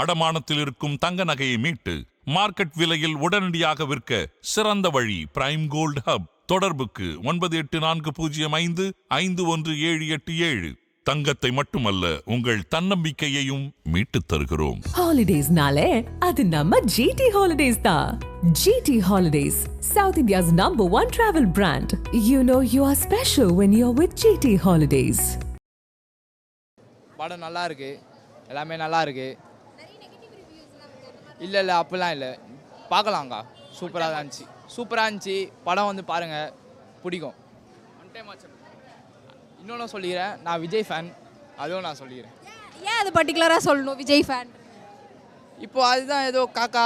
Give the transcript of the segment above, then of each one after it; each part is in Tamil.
அடமானத்தில் இருக்கும் தங்க நகையை மீட்டு மார்க்கெட் விலையில் உடனடியாக விற்க சிறந்த வழி பிரைம் கோல்ட் ஹப். தொடர்புக்கு 9845551787. தங்கத்தை மட்டுமல்ல, உங்கள் தன்னம்பிக்கையையும் மீட்டுத் தருகிறோம். ஹாலிடேஸ்னாலே அது நம்ம GT Holidays தான். GT Holidays, South India's #1 travel brand. You know you are special when you're with GT Holidays. படம் நல்லா இருக்கு, எல்லாமே நல்லா இருக்கு. இல்லை அப்படிலாம் இல்லை, பார்க்கலாங்க்கா. சூப்பராக இருந்துச்சு. படம் வந்து பாருங்கள், பிடிக்கும். இன்னொன்று சொல்லிக்கிறேன், நான் விஜய் ஃபேன், அதுவும் நான் சொல்லிக்கிறேன். ஏன் அது பர்டிகுலராக சொல்லணும் விஜய் ஃபேன்? இப்போ அதுதான் ஏதோ காக்கா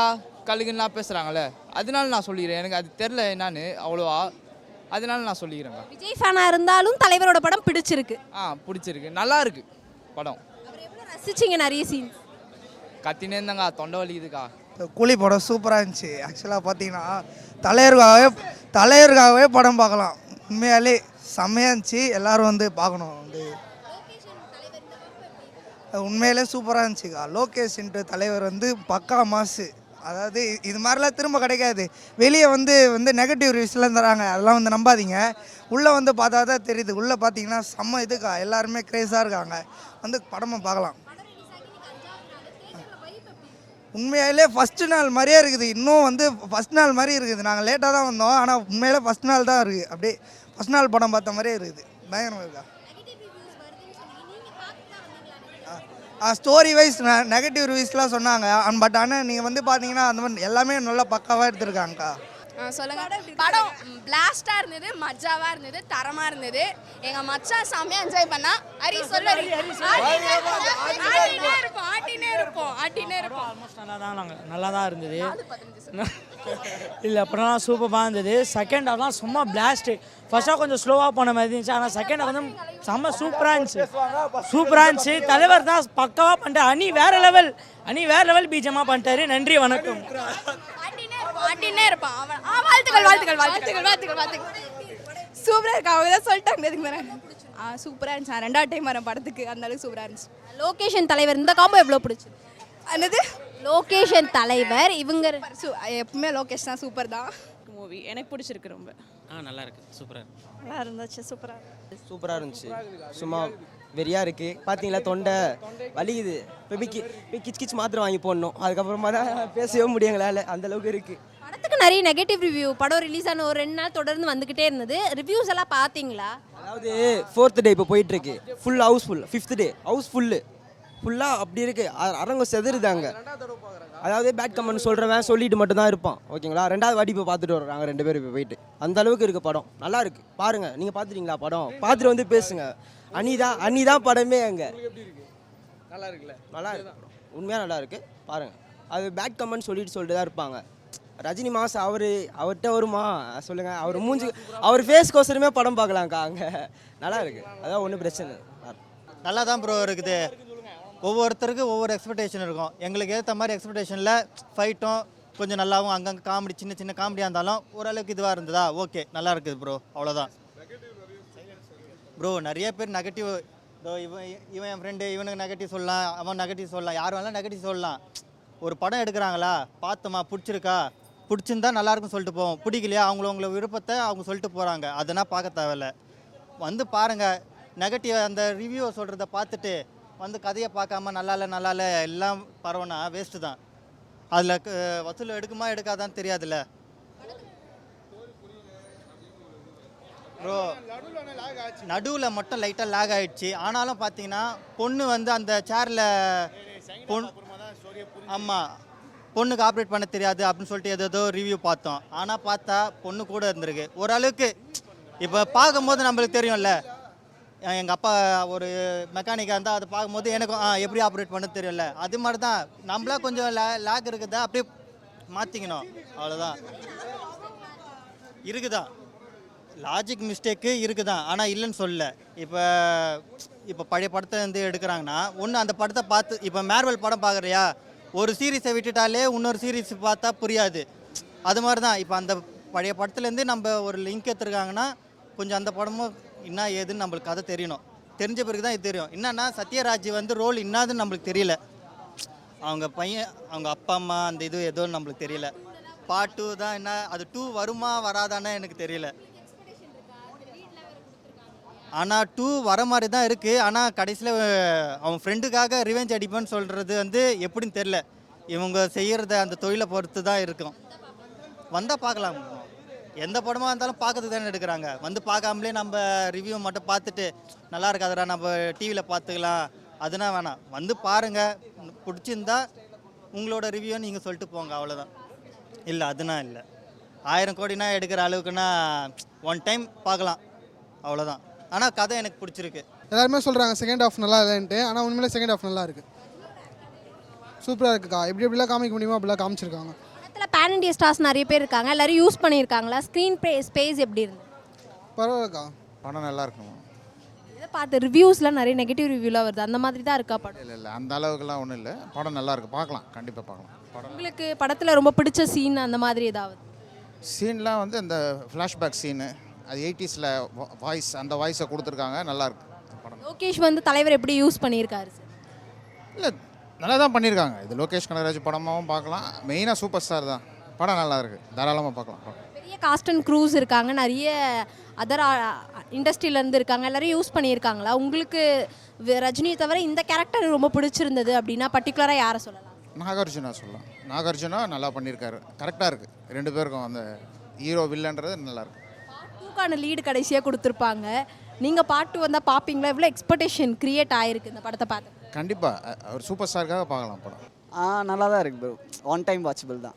கழுகுன்னெலாம் பேசுகிறாங்களே, அதனால நான் சொல்லிக்கிறேன். எனக்கு அது தெரில என்னான்னு அவ்வளோவா, அதனால நான் சொல்லிக்கிறேங்க. விஜய் ஃபேனாக இருந்தாலும் தலைவரோட படம் பிடிச்சிருக்கு. பிடிச்சிருக்கு, நல்லா இருக்கு படம். ரசிச்சிங்க நிறைய சீன்ஸ்? கத்தினே இருந்தாங்க, தொண்டை வலிக்குதுக்கா. கூலி படம் சூப்பராக இருந்துச்சு. ஆக்சுவலாக பார்த்தீங்கன்னா தலைவருக்காகவே படம் பார்க்கலாம். உண்மையாலே செம்மையாக இருந்துச்சு. எல்லோரும் வந்து பார்க்கணும். வந்து உண்மையிலே சூப்பராக இருந்துச்சுக்கா. லோகேஷ்ன்ற தலைவர் வந்து பக்கா மாசு. அதாவது இது மாதிரிலாம் திரும்ப கிடைக்காது. வெளியே வந்து நெகட்டிவ் ரிவ்யூஸ்லாம் தராங்க, அதெல்லாம் வந்து நம்பாதீங்க. உள்ளே வந்து பார்த்தா தான் தெரியுது. உள்ளே பார்த்தீங்கன்னா செம்ம இதுக்கா, எல்லாருமே க்ரேஸாக இருக்காங்க. வந்து படமாக பார்க்கலாம். உண்மையிலே ஃபஸ்ட்டு நாள் மாதிரியே இருக்குது. இன்னும் வந்து ஃபஸ்ட் நாள் மாதிரி இருக்குது. நாங்கள் லேட்டாக தான் வந்தோம், ஆனால் உண்மையிலே ஃபஸ்ட் நாள் தான் இருக்குது. அப்படியே ஃபஸ்ட் நாள் படம் பார்த்த மாதிரியே இருக்குது. பயங்கரமாக இருக்கா. ஸ்டோரி வைஸ் நெகட்டிவ் ரிவ்யூஸ்லாம் சொன்னாங்க. பட் ஆனால் நீங்கள் வந்து பார்த்தீங்கன்னா அந்த மாதிரி எல்லாமே நல்லா பக்காவாக எடுத்துருக்காங்கக்கா. சொல்லுங்க. படம் பிளாஸ்டா இருந்தது, மஜாவா இருந்தது, தரமா இருந்தது. எங்க மச்சான் செம்மையா என்ஜாய் பண்ணா. ஹரி சொல்லு. ஆட்டினே இருப்போம். ஆல்மோஸ்ட் நல்லா தான் இருந்தது. இல்லை அப்புறம் சூப்பராக இருந்தது. செகண்ட் ஹாஃப்லாம் சும்மா பிளாஸ்ட். ஃபர்ஸ்ட் ஹாஃப் கொஞ்சம் ஸ்லோவாக போன மாதிரி இருந்துச்சு, ஆனால் செகண்ட் ஹாஃப் வந்து செம்ம சூப்பராக இருந்துச்சு. தலைவர் தான் பக்காவாக பண்ணிட்டார். அணி வேற லெவல் பீஜமாக பண்ணிட்டாரு. நன்றி, வணக்கம். ஆட்டினே இருப்பான் அவன். வாழ்த்துக்கள். சூப்பராக இருக்கு. அவங்க தான் சொல்லிட்டாங்க இதுக்கு மேலே. சூப்பராக இருந்துச்சு. ரெண்டாவது டைம் வரேன் படத்துக்கு, அந்த அளவுக்கு சூப்பராக இருந்துச்சு. லோகேஷன் தலைவர் இந்த காம்போ எவ்வளோ பிடிச்சி? என்னது? லோகேஷன் தலைவர் இவங்க எப்பவுமே லோகேஷ் தான். சூப்பர் தான் மூவி. எனக்கு பிடிச்சிருக்கு ரொம்ப. நல்லா இருக்கு, சூப்பராக நல்லா இருந்துச்சு. சூப்பராக இருந்துச்சு. சும்மா வெறியாக இருக்குது. பார்த்தீங்களா, தொண்டை வலிக்குது. இப்போ கிச் மாத்திரை வாங்கி போடணும். அதுக்கப்புறமா தான் பேசவே முடியுங்களால, அந்தளவுக்கு இருக்குது. படத்துக்கு நிறைய நெகட்டிவ் ரிவ்யூ. படம் ரிலீஸ் ஆன ஒரு 2 நாள் தொடர்ந்து வந்துக்கிட்டே இருந்தது. ரிவ்யூஸ் எல்லாம் பார்த்தீங்களா? அதாவது 4th டே இப்போ போயிட்டுருக்கு. Full Housefull. 5th டே ஹவுஸ்ஃபுல்லு ஃபுல்லாக அப்படி இருக்குது. அரங்கம் செதுருதாங்க. அதாவது பேட் கமெண்ட் சொல்கிறவன் சொல்லிட்டு மட்டும் தான் இருப்பான். ஓகேங்களா, 2வது வாட்டி இப்போ பார்த்துட்டு வர்றாங்க 2 பேர் இப்போ போயிட்டு. அந்த அளவுக்கு இருக்குது படம். நல்லா இருக்குது, பாருங்கள். நீங்கள் பார்த்துட்டீங்களா படம்? பார்த்துட்டு வந்து பேசுங்க. அணிதான் படமே. அங்கே நல்லா இருக்குல்ல? நல்லா இருக்கு, உண்மையாக நல்லா இருக்குது. பாருங்கள். அது பேட் கமெண்ட் சொல்லிட்டு தான் இருப்பாங்க. ரஜினி மாஸ் அவர்கிட்ட வருமா சொல்லுங்கள்? அவர் ஃபேஸ்க்கோசரமே படம் பார்க்கலாம்க்கா. அங்கே நல்லா இருக்குது, அதான் ஒன்றும் பிரச்சனை. நல்லா தான் ப்ரோ இருக்குது. ஒவ்வொருத்தருக்கு ஒவ்வொரு எக்ஸ்பெக்டேஷன் இருக்கும். எங்களுக்கு ஏற்ற மாதிரி எக்ஸ்பெக்டேஷனில் ஃபைட்டும் கொஞ்சம் நல்லாவும், அங்கங்கே காமெடி சின்ன காமெடியாக இருந்தாலும் ஓரளவுக்கு இதுவாக இருந்ததா, ஓகே நல்லா இருக்குது ப்ரோ, அவ்வளோதான் ப்ரோ. நிறைய பேர் நெகட்டிவ், இவன் என் ஃப்ரெண்டு, இவனுக்கு நெகட்டிவ் சொல்லலாம், அவன் நெகட்டிவ் சொல்லலாம், யார் வேணாலும் நெகட்டிவ் சொல்லலாம். ஒரு படம் எடுக்கிறாங்களா, பார்த்தோமா, பிடிச்சிருக்கா, பிடிச்சிருந்தா நல்லாயிருக்குன்னு சொல்லிட்டு போவோம். பிடிக்கலையா அவங்கள விருப்பத்தை அவங்க சொல்லிட்டு போகிறாங்க. அதெல்லாம் பார்க்க தேவையில்ல. வந்து பாருங்கள். நெகட்டிவ் அந்த ரிவ்யூவை சொல்கிறத பார்த்துட்டு வந்து கதையை பார்க்காம நல்லா இல்லை எல்லாம் பரவனா வேஸ்ட்டு தான். அதில் வசூல் எடுக்குமா எடுக்காதான்னு தெரியாதுல்ல ப்ரோ. நடுவில் மட்டும் லைட்டாக லேக் ஆகிடுச்சு. ஆனாலும் பார்த்தீங்கன்னா பொண்ணு வந்து அந்த சேரில் ஆமாம், பொண்ணுக்கு ஆப்ரேட் பண்ண தெரியாது அப்படின்னு சொல்லிட்டு ஏதோ ரிவ்யூ பார்த்தோம். ஆனால் பார்த்தா பொண்ணு கூட இருந்திருக்கு ஓரளவுக்கு. இப்போ பார்க்கும்போது நம்மளுக்கு தெரியும்ல, எங்கள் அப்பா ஒரு மெக்கானிக்காக இருந்தால் அதை பார்க்கும்போது எனக்கும் எப்படி ஆப்ரேட் பண்ண தெரியும்ல, அது மாதிரி தான் நம்மளா கொஞ்சம் லேக் இருக்குதா அப்படியே மாற்றிக்கணும், அவ்வளோதான். இருக்குதான், லாஜிக் மிஸ்டேக்கு இருக்குதான், ஆனால் இல்லைன்னு சொல்லலை. இப்போ பழைய படத்தை வந்து எடுக்கிறாங்கன்னா ஒன்று அந்த படத்தை பார்த்து, இப்போ மேர்வல் படம் பார்க்குறியா, ஒரு சீரீஸை விட்டுட்டாலே இன்னொரு சீரீஸ் பார்த்தா புரியாது. அது மாதிரி தான் இப்போ அந்த பழைய படத்துலேருந்து நம்ம ஒரு லிங்க் எடுத்துருக்காங்கன்னா கொஞ்சம் அந்த படமும் என்ன ஏதுன்னு நம்மளுக்கு கதை தெரியணும். தெரிஞ்ச பிறகு தான் இது தெரியும். என்னன்னா சத்யராஜ் வந்து ரோல் என்னதுன்னு நம்மளுக்கு தெரியல. அவங்க பையன் அவங்க அப்பா அம்மா அந்த இது ஏதோ நம்மளுக்கு தெரியல. பார்ட் 2 தான் என்ன, அது 2 வருமா வராதானே எனக்கு தெரியல. ஆனால் 2 வர மாதிரி தான் இருக்குது. ஆனால் கடைசியில் அவன் ஃப்ரெண்டுக்காக ரிவெஞ்ச் அடிப்பேன்னு சொல்கிறது வந்து எப்படின்னு தெரில. இவங்க செய்கிறத அந்த தொழிலை பொறுத்து தான் இருக்கும். வந்தால் பார்க்கலாம். எந்த படமாக இருந்தாலும் பார்க்கறதுக்கு தானே எடுக்கிறாங்க. வந்து பார்க்காமலே நம்ம ரிவ்யூ மட்டும் பார்த்துட்டு நல்லா இருக்காதுடா நம்ம டிவியில் பார்த்துக்கலாம் அதுனா வேணாம். வந்து பாருங்கள், பிடிச்சிருந்தா உங்களோட ரிவ்யூ நீங்கள் சொல்லிட்டு போங்க, அவ்வளோதான். இல்லை அதுனா இல்லை, 1000 கோடினா எடுக்கிற அளவுக்குன்னா ஒன் டைம் பார்க்கலாம், அவ்வளோதான். ஆனால் கதை எனக்கு பிடிச்சிருக்கு. எல்லாருமே சொல்கிறாங்க செகண்ட் ஹாஃப் நல்லா இல்லைன்ட்டு, ஆனால் உண்மையிலே செகண்ட் ஹாஃப் நல்லா இருக்குது, சூப்பராக இருக்குக்கா. எப்படிலாம் காமிக்க முடியுமோ அப்படிலாம் காமிச்சிருக்காங்க. படத்தில் பேன் இண்டியா ஸ்டார்ஸ் நிறைய பேர் இருக்காங்க, எல்லாரும் யூஸ் பண்ணியிருக்காங்களா? ஸ்க்ரீன் ஸ்பேஸ் எப்படி இருந்து? பரவாயில்லக்கா, படம் நல்லா இருக்கும். இதை பார்த்து ரிவ்யூஸ்லாம் நிறைய நெகட்டிவ் ரிவ்யூலாம் வருது, அந்த மாதிரி தான் இருக்கா படம்? இல்லை அந்த அளவுக்குலாம் ஒன்றும் இல்லை, படம் நல்லா இருக்குது, பார்க்கலாம், கண்டிப்பாக பார்க்கலாம். படம் உங்களுக்கு படத்தில் ரொம்ப பிடிச்ச சீன் அந்த மாதிரி ஏதாவது? சீன்லாம் வந்து இந்த ஃப்ளாஷ்பேக் சீனு, அது 80s வாய்ஸ், அந்த வாய்ஸை கொடுத்துருக்காங்க, நல்லாயிருக்கு படம். லோகேஷ் வந்து தலைவர் எப்படி யூஸ் பண்ணியிருக்காரு சார்? இல்லை நல்லா தான் பண்ணியிருக்காங்க. இது லோகேஷ் கனகராஜ் படமாகவும் பார்க்கலாம், மெயினாக சூப்பர் ஸ்டார் தான். படம் நல்லா இருக்குது, தாராளமாக பார்க்கலாம். பெரிய காஸ்ட் அண்ட் க்ரூஸ் இருக்காங்க, நிறைய அதர் இண்டஸ்ட்ரியிலேருந்து இருக்காங்க, எல்லாரும் யூஸ் பண்ணியிருக்காங்களா? உங்களுக்கு ரஜினியை தவிர இந்த கேரக்டர் ரொம்ப பிடிச்சிருந்தது அப்படின்னா பர்டிகுலராக யாரை சொல்லலாம்? நாகார்ஜுனா சொல்லலாம். நாகார்ஜுனா நல்லா பண்ணியிருக்காரு, கரெக்டாக இருக்குது. 2 பேருக்கும் அந்த ஹீரோ வில்லன்றது நல்லாயிருக்கு. பார்ட் 2க்கான லீடு கடைசியாக கொடுத்துருப்பாங்க, நீங்கள் பார்ட் 2 வந்தால் பார்ப்பீங்களா? எவ்வளோ எக்ஸ்பெக்டேஷன் க்ரியேட் ஆகிருக்கு இந்த படத்தை பார்த்து? கண்டிப்பாக அவர் சூப்பர் ஸ்டாருக்காக பார்க்கலாம் படம். நல்லா தான் இருக்குது ப்ரோ, ஒன் டைம் வாட்சபிள் தான்.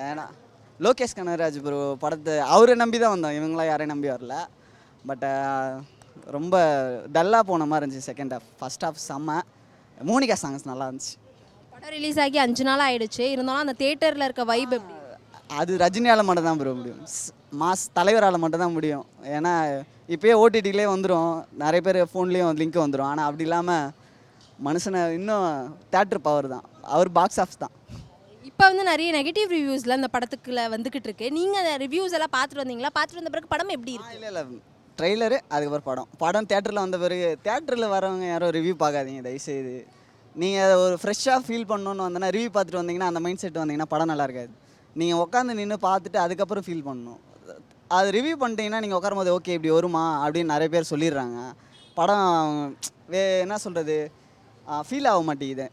ஏன்னா லோகேஷ் கனகராஜ் ப்ரோ படத்தை அவரை நம்பி தான் வந்தோம், இவங்களாம் யாரையும் நம்பி வரல. பட் ரொம்ப டல்லாக போன மாதிரி இருந்துச்சு செகண்ட் ஹாஃப். ஃபர்ஸ்ட் ஹாஃப் செம்ம, மோனிகா சாங்ஸ் நல்லா இருந்துச்சு. படம் ரிலீஸ் ஆகி 5 நாள் ஆயிடுச்சு, இருந்தாலும் அந்த தியேட்டரில் இருக்க வைப் எப்படி? அது ரஜினியால் மட்டும் தான் ப்ரோ முடியும், மாஸ் தலைவரால் மட்டும் தான் முடியும். ஏன்னா இப்போயே ஓடிடிலே வந்துடும், நிறைய பேர் ஃபோன்லேயும் லிங்க் வந்துடும். ஆனால் அப்படி இல்லாமல் மனுஷனை இன்னும் தேட்டர் பவர் தான், அவர் பாக்ஸ் ஆஃபீஸ் தான். இப்போ வந்து நிறைய நெகட்டிவ் ரிவ்யூஸில் இந்த படத்துக்குள்ள வந்துக்கிட்டு இருக்கு, நீங்கள் அந்த ரிவ்யூஸ் எல்லாம் பார்த்துட்டு வந்தீங்களா? பார்த்துட்டு வந்த பிறகு படம் எப்படி இருக்கு? இல்லை ட்ரெய்லரு, அதுக்கப்புறம் படம் தேட்டரில் வந்த பிறகு. தேட்டரில் வரவங்க யாரும் ரிவ்யூ பார்க்காதீங்க தயவுசெய்து. நீங்கள் ஒரு ஃப்ரெஷ்ஷாக ஃபீல் பண்ணணுன்னு வந்தோன்னா ரிவ்யூ பார்த்துட்டு வந்தீங்கன்னா, அந்த மைண்ட் செட் வந்தீங்கன்னா படம் நல்லா இருக்காது. நீங்கள் உட்காந்து நின்று பார்த்துட்டு அதுக்கப்புறம் ஃபீல் பண்ணணும். அது ரிவ்யூ பண்ணிட்டீங்கன்னா நீங்கள் உட்காரும்போது ஓகே இப்படி வருமா அப்படின்னு நிறைய பேர் சொல்லிடுறாங்க. படம் என்ன சொல்கிறது, ஃபீல் ஆக மாட்டேங்குது,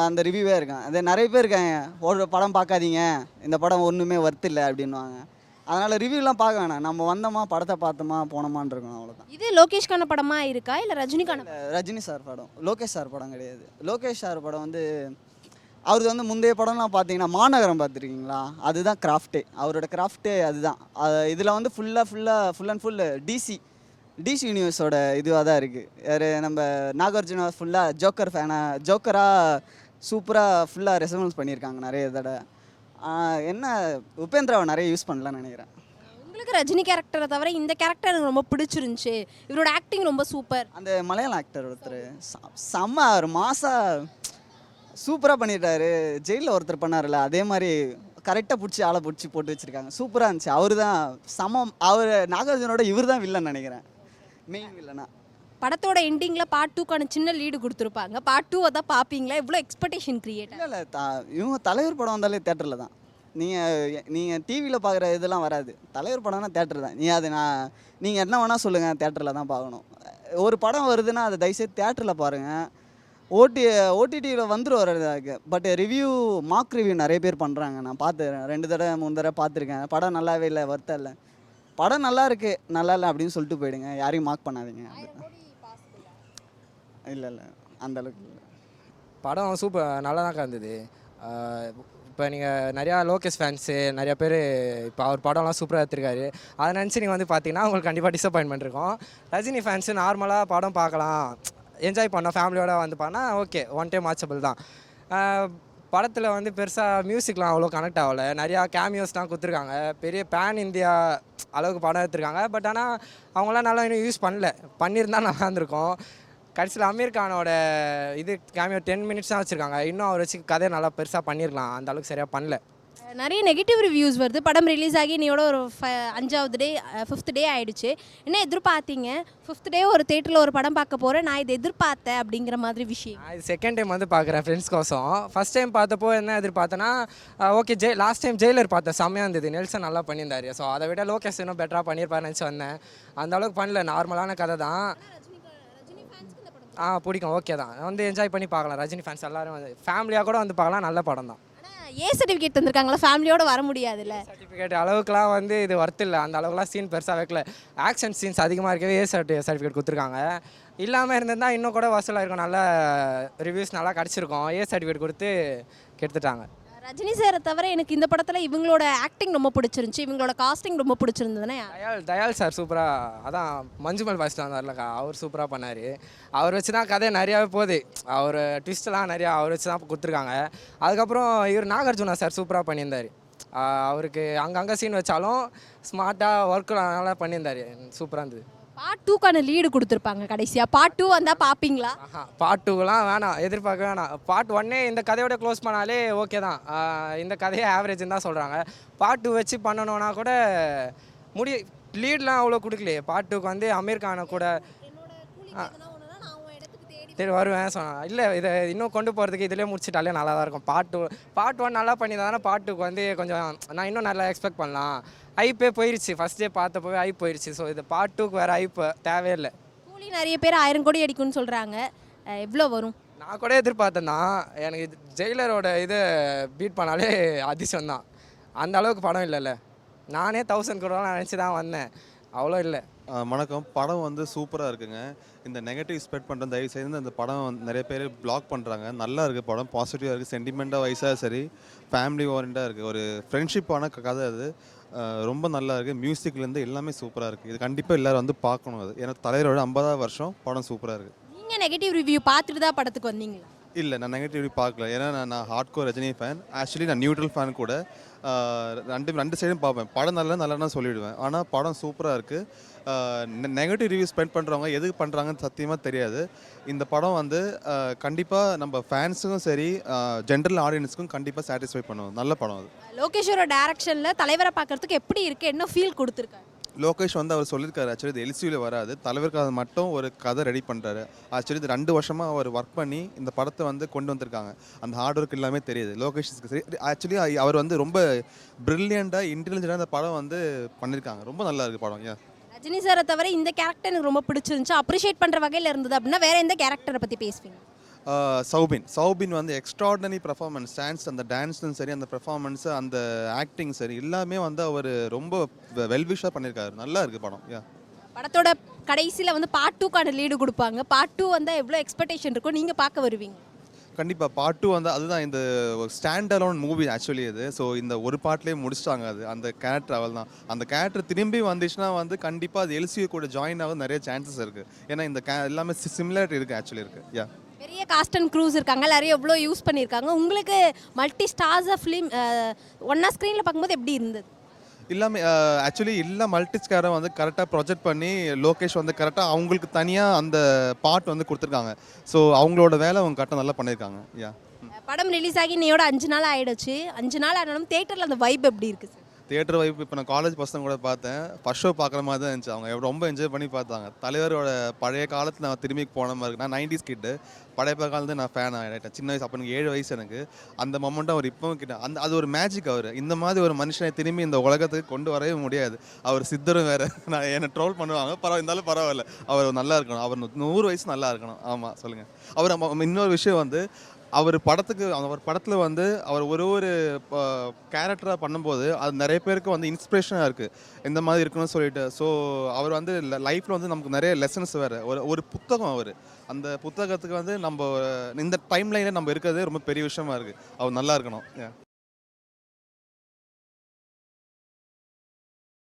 அந்த ரிவ்யூவே இருக்கான். அது நிறைய பேர் இருக்காங்க, ஒரு படம் பார்க்காதீங்க, இந்த படம் ஒன்றுமே ஒர்த் இல்லை அப்படின்வாங்க. அதனால் ரிவ்யூலாம் பார்க்க வேணாம், நம்ம வந்தோமா படத்தை பார்த்தோமா போனோமான்னு இருக்கணும், அவ்வளோதான். இது லோகேஷ்கான படமா இருக்கா இல்லை ரஜினிகான? ரஜினி சார் படம், லோகேஷ் சார் படம் கிடையாது. லோகேஷ் சார் படம் வந்து அவருக்கு வந்து முந்தைய படம்லாம் பார்த்தீங்கன்னா மாநகரம் பார்த்துருக்கீங்களா, அதுதான் கிராஃப்ட்டே, அவரோட கிராஃப்ட்டே அதுதான். இதில் வந்து ஃபுல் அண்ட் ஃபுல் டிசி யூனிவர்ஸோட இதுவாக தான் இருக்குது. யார் நம்ம நாகார்ஜுனா ஃபுல்லாக ஜோக்கர் ஜோக்கராக சூப்பராக ஃபுல்லாக ரெசபன்ஸ் பண்ணியிருக்காங்க நிறைய தடவை. என்ன உபேந்திராவை நிறைய யூஸ் பண்ணலான்னு நினைக்கிறேன். உங்களுக்கு ரஜினி கேரக்டரை தவிர இந்த கேரக்டர் எனக்கு ரொம்ப பிடிச்சிருந்துச்சு, இவரோட ஆக்டிங் ரொம்ப சூப்பர். அந்த மலையாள ஆக்டர் ஒருத்தர் செம்ம, ஒரு மாதம் சூப்பராக பண்ணிட்டாரு. ஜெயிலில் ஒருத்தர் பண்ணார்ல, அதே மாதிரி கரெக்டாக பிடிச்சி ஆளை பிடிச்சி போட்டு வச்சுருக்காங்க, சூப்பராக இருந்துச்சு. அவர் தான் சமம், அவர் நாகார்ஜுனோட இவர் தான் வில்லன் நினைக்கிறேன், மெயின் வில்லனா. படத்தோட எண்டிங்கில் பார்ட் 2க்கான சின்ன லீடு கொடுத்துருப்பாங்க, பார்ட் 2 தான் பார்ப்பீங்களா? எவ்வளோ எக்ஸ்பெக்டேஷன் கிரியேட்? இல்லை இவங்க தலைவர் படம் வந்தாலே தேட்டரில் தான். நீங்கள் டிவியில் பார்க்குற இதெல்லாம் வராது, தலைவர் படம்னா தேட்டர் தான். நீங்கள் என்ன வேணால் சொல்லுங்கள், தேட்டரில் தான் பார்க்கணும். ஒரு படம் வருதுன்னா அதை தயவுசெய்து தேட்டரில் பாருங்கள். ஓடிடியில் வந்துடும் வர்றதுக்கு. பட் ரிவ்யூ மார்க் ரிவ்யூ நிறைய பேர் பண்ணுறாங்க, நான் பார்த்துறேன், 2 தடவை 3 தடவை பார்த்துருக்கேன். படம் நல்லாவே இல்லை, வருத்தம் இல்லை, படம் நல்லா இருக்குது நல்லா இல்லை அப்படின்னு சொல்லிட்டு போயிடுங்க, யாரையும் மார்க் பண்ணாதீங்க. இல்லை அந்தளவுக்கு இல்லை. படம் சூப்பர் நல்லா தான் இருந்தது. இப்போ நீங்கள் நிறையா லோகேஷ் ஃபேன்ஸு நிறையா பேர் இப்போ அவர் படம்லாம் சூப்பராக எடுத்துருக்காரு, அதை நினச்சி நீங்கள் வந்து பார்த்தீங்கன்னா உங்களுக்கு கண்டிப்பாக டிசப்பாயின்மெண்ட் இருக்கும். ரஜினி ஃபேன்ஸு நார்மலாக படம் பார்க்கலாம், என்ஜாய் பண்ணோம், ஃபேமிலியோடு வந்து பண்ணால் ஓகே, ஒன் டைம் வாட்சபிள் தான். படத்தில் வந்து பெருசாக மியூசிக்லாம் அவ்வளோ கனெக்ட் ஆகலை, நிறையா கேமியோஸ்லாம் கொடுத்துருக்காங்க, பெரிய பேன் இந்தியா அளவுக்கு படம் எடுத்துருக்காங்க. பட் ஆனால் அவங்களாம் நல்லா இன்னும் யூஸ் பண்ணியிருந்தால் நல்லா இருந்திருக்கும். கடைசியில் அமீர் கானோட இது கேமியோ 10 மினிட்ஸ் தான் வச்சுருக்காங்க, இன்னும் அவர் வச்சு கதையை நல்லா பெருசாக பண்ணியிருக்கலாம், அந்த அளவுக்கு சரியாக பண்ணல. நிறைய நெகட்டிவ் ரிவ்யூஸ் வருது. படம் ரிலீஸ் ஆகி நீயோட ஒரு 5வது டே 5th டே ஆயிடுச்சு. என்ன எதிர்பார்த்தீங்க? 5th டே ஒரு தேட்டரில் ஒரு படம் பார்க்க போகிறேன், நான் இதை எதிர்பார்த்தேன் அப்படிங்கிற மாதிரி விஷயம். நான் இது செகண்ட் டைம் வந்து பார்க்குறேன் ஃப்ரெண்ட்ஸ் கோசம். ஃபஸ்ட் டைம் பார்த்தப்போ என்ன எதிர்பார்த்தேன்னா ஓகே லாஸ்ட் டைம் ஜெயிலர் பார்த்தேன், செம்மையாக இருந்தது. நெல்சன் நல்லா பண்ணியிருந்தார். ஸோ அதை விட லோகேஷ் இன்னும் பெட்டராக பண்ணியிருப்பாருன்னு நினச்சி வந்தேன். அந்த அளவுக்கு பண்ணல, நார்மலான கதை தான். பிடிக்கும், ஓகே தான், வந்து என்ஜாய் பண்ணி பார்க்கலாம். ரஜினி ஃபேன்ஸ் எல்லோரும் வந்து ஃபேமிலியாக கூட வந்து பார்க்கலாம், நல்ல படம் தான். ஏ சர்டிஃபிகேட் தந்திருக்காங்களா, ஃபேமிலியோட வர முடியாதுல்ல. சர்டிஃபிகேட் அளவுக்குலாம் வந்து இது ஒர்த் இல்லை, அந்த அளவுக்குலாம் சீன் பெருசாக வைக்கல. ஆக்ஷன் சீன்ஸ் அதிகமாக இருக்கவே சர்டிஃபிகேட் கொடுத்துருக்காங்க. இல்லாமல் இருந்திருந்தால் இன்னும் கூட வசூலாக இருக்கும், நல்ல ரிவ்யூஸ் நல்லா கிடச்சிருக்கும். சர்டிஃபிகேட் கொடுத்து கெடுத்துட்டாங்க. ரஜினி சாரை தவிர எனக்கு இந்த படத்தில் இவங்களோட ஆக்டிங் ரொம்ப பிடிச்சிருந்துச்சி, இவங்களோட காஸ்டிங் ரொம்ப பிடிச்சிருந்ததுனே. தயால் சார் சூப்பராக, அதான் மஞ்சுமல் பாய்ஸ்ல வந்தார்லக்கா, அவர் சூப்பராக பண்ணார். அவர் வச்சு தான் கதை நிறையாவே போகுது. அவர் ட்விஸ்ட்லாம் நிறையா அவர் வச்சு தான் கொடுத்துருக்காங்க. அதுக்கப்புறம் இவர் நாகார்ஜுனா சார் சூப்பராக பண்ணியிருந்தார். அவருக்கு அங்கங்கே சீன் வச்சாலும் ஸ்மார்ட்டாக ஒர்க்கு நல்லா பண்ணியிருந்தார், சூப்பராக இருந்தது. பார்ட் 2க்கான லீடு கொடுத்துருப்பாங்க கடைசியாக. பார்ட் 2 வந்தால் பார்ப்பீங்களா? பார்ட் 2லாம் வேணாம், எதிர்பார்க்க வேணாம். பார்ட் 1 இந்த கதையோட க்ளோஸ் பண்ணாலே ஓகே தான். இந்த கதையை ஆவரேஜ்னு தான் சொல்கிறாங்க. பார்ட் 2 வச்சு பண்ணணுன்னா கூட லீட்லாம் அவ்வளோ கொடுக்கலையே. பார்ட் 2க்கு வந்து அமீர் கானை கூட சரி வருவேன் சொன்னான். இல்லை இதை இன்னும் கொண்டு போகிறதுக்கு இதிலே முடிச்சிட்டாலே நல்லா தான் இருக்கும். பார்ட் 1 நல்லா பண்ணியிருந்தாங்கன்னா பார்ட் 2க்கு வந்து கொஞ்சம் நான் இன்னும் நல்லா எக்ஸ்பெக்ட் பண்ணலாம். ஐப்பே போயிடுச்சு, ஃபஸ்ட் டே பார்த்தப்போவே ஐப் போயிடுச்சு. ஸோ இது பார்ட் 2க்கு வேறு ஐப்பு தேவையில்லை. கூலி நிறைய பேர் 1000 கோடி அடிக்கும்னு சொல்கிறாங்க, எவ்வளோ வரும்? நான் கூட எதிர்பார்த்தேன் தான். எனக்கு ஜெயிலரோட இதை பீட் பண்ணாலே அதிர்ஷ்டம் தான். அந்த அளவுக்கு படம் இல்லைல்ல. நானே 1000 கோடிலாம் நினச்சி தான் வந்தேன், அவ்வளோ இல்லை. வணக்கம். படம் வந்து சூப்பராக இருக்குங்க. இந்த நெகட்டிவ் ஸ்ப்ரெட் பண்ணுற தயவு செய்து அந்த படம் நிறைய பேர் பிளாக் பண்ணுறாங்க. நல்லா இருக்குது படம், பாசிட்டிவாக இருக்குது, சென்டிமெண்ட்டாக வைஸாக சரி, ஃபேமிலி ஓரியண்டாக இருக்குது. ஒரு ஃப்ரெண்ட்ஷிப்பான கதை அது. ரொம்ப நல்லா இருக்குது. மியூசிக்லேருந்து எல்லாமே சூப்பராக இருக்குது. இது கண்டிப்பாக எல்லோரும் வந்து பார்க்கணும். அது ஏன்னா தலைவரோட 50வது வருஷம், படம் சூப்பராக இருக்குது. நீங்கள் நெகட்டிவ் ரிவ்யூ பார்த்துட்டு தான் படத்துக்கு வந்தீங்களா? இல்லை, நான் நெகட்டிவ் பார்க்கல. ஏன்னா நான் ஹார்ட்கோர் ரஜினி ஃபேன். ஆக்சுவலி நான் நியூட்ரல் ஃபேன் கூட. ரெண்டு சைடும் பார்ப்பேன். படம் நல்லன்னா சொல்லிவிடுவேன். ஆனால் படம் சூப்பராக இருக்குது. நெகட்டிவ் ரிவ்யூ ஸ்பெண்ட் பண்ணுறவங்க எதுக்கு பண்ணுறாங்கன்னு சத்தியமாக தெரியாது. இந்த படம் வந்து கண்டிப்பாக நம்ம ஃபேன்ஸுக்கும் சரி, ஜென்ரல் ஆடியன்ஸுக்கும் கண்டிப்பாக சாட்டிஸ்ஃபை பண்ணுவோம். நல்ல படம் அது. லோகேஷோட டைரக்ஷனில் தலைவரை பார்க்குறதுக்கு எப்படி இருக்குது, என்ன ஃபீல் கொடுத்துருக்காரு? லோகேஷ் வந்து அவர் சொல்லியிருக்காரு, ஆக்சுவலி இது எல்சியூவில் வராது, தலைவருக்காக மட்டும் ஒரு கதை ரெடி பண்ணுறாரு. ஆக்சுவலி இது 2 வருஷமாக அவர் ஒர்க் பண்ணி இந்த படத்தை வந்து கொண்டு வந்திருக்காங்க. அந்த ஹார்ட் ஒர்க் எல்லாமே தெரியுது லோகேஷ்க்கு சரி. ஆக்சுவலி அவர் வந்து ரொம்ப ப்ரில்லியண்ட்டாக இன்டெலிஜென்ட்டாக அந்த படம் வந்து பண்ணியிருக்காங்க. ரொம்ப நல்லா இருக்குது படம். ரஜினி சாரை தவிர இந்த கேரக்டர் எனக்கு ரொம்ப பிடிச்சிருந்துச்சு, அப்ரிஷியேட் பண்ணுற வகையில் இருந்தது அப்படின்னா வேறு எந்த கேரக்டரை பற்றி பேசுவீங்க? சௌபின் வந்து எக்ஸ்ட்ராடனரி பர்ஃபார்மன்ஸ். அந்த டான்ஸும் சரி, அந்த பர்ஃபார்மன்ஸு, அந்த ஆக்டிங் சரி, எல்லாமே வந்து அவர் ரொம்ப வெல்விஷாக பண்ணியிருக்காரு. நல்லா இருக்குது படம். படத்தோட கடைசியில் வந்து பார்ட் 2க்கான லீடு கொடுப்பாங்க. பார்ட் 2 வந்தால் எவ்வளோ எக்ஸ்பெக்டேஷன் இருக்கும், நீங்கள் பார்க்க வருவீங்க? கண்டிப்பாக பார்ட் 2 வந்து அதுதான் இந்த ஸ்டாண்ட் அலோன் மூவி ஆக்சுவலி இது. ஸோ இந்த ஒரு பார்ட்லேயே முடிச்சிட்டாங்க. அது அந்த கேரக்டர் அவள் தான். அந்த கேரக்டர் திரும்பி வந்துச்சுன்னா வந்து கண்டிப்பாக அது எல்சியூ கூட ஜாயின் ஆக நிறைய சான்சஸ் இருக்குது. ஏன்னா இந்த எல்லாமே சிமிலாரிட்டி இருக்குது ஆக்சுவலி இருக்குது. பெரிய காஸ்ட் அண்ட் க்ரூஸ் இருக்காங்க, எல்லாரையும் எவ்வளோ யூஸ் பண்ணியிருக்காங்க. உங்களுக்கு மல்டி ஸ்டார்ஸாக ஃபிலிம் ஒன்றா ஸ்க்ரீனில் பார்க்கும்போது எப்படி இருந்தது? எல்லாமே ஆக்சுவலி எல்லா மல்டிஸ்காரை வந்து கரெக்டாக ப்ரொஜெக்ட் பண்ணி லோகேஷ் வந்து கரெக்டாக அவங்களுக்கு தனியாக அந்த பார்ட் வந்து கொடுத்துருக்காங்க. ஸோ அவங்களோட வேலை அவங்க கரெக்டாக நல்லா பண்ணியிருக்காங்க. படம் ரிலீஸ் ஆகி இன்னையோட 5 நாள் ஆகிடுச்சு. 5 நாள் ஆனாலும் தேட்டரில் அந்த வைப் எப்படி இருக்குது சார்? தியேட்டர் வைப் இப்போ நான் காலேஜ் பசங்க கூட பார்த்தேன். ஃபர்ஸ்ட் ஷோ பார்க்குற மாதிரி தான் இருந்துச்சு. அவங்க ரொம்ப என்ஜாய் பண்ணி பார்த்தாங்க. தலைவரோட பழைய காலத்தில் நான் திரும்பி போன மாதிரி இருக்கு. நான் 90s கிட்டு, பழைய காலத்து நான் ஃபேன் ஆகிட்டேன். சின்ன வயசு, அப்போ எனக்கு 7 வயசு எனக்கு. அந்த மொமெண்ட்டும் அவர் இப்போவும் கிட்ட அது ஒரு மேஜிக். அவர் இந்த மாதிரி ஒரு மனுஷனை திரும்பி இந்த உலகத்துக்கு கொண்டு வரவே முடியாது. அவர் சித்தரும் வேறு. நான் என்னை ட்ரோல் பண்ணுவாங்க, இருந்தாலும் பரவாயில்ல. அவர் நல்லா இருக்கணும். அவர் 100 வயசு நல்லா இருக்கணும். ஆமாம் சொல்லுங்கள். அவர் இன்னொரு விஷயம் வந்து அவர் படத்தில் வந்து அவர் ஒரு கேரக்டராக பண்ணும்போது அது நிறைய பேருக்கு வந்து இன்ஸ்பிரேஷனாக இருக்குது, இந்த மாதிரி இருக்கணும்னு சொல்லிட்டு. ஸோ அவர் வந்து லைஃப்பில் வந்து நமக்கு நிறைய லெசன்ஸ் வேறு. ஒரு புத்தகம் அவர். அந்த புத்தகத்துக்கு வந்து நம்ம இந்த டைம் லைனில் நம்ம இருக்கிறதே ரொம்ப பெரிய விஷயமா இருக்குது. அவர் நல்லா இருக்கணும்.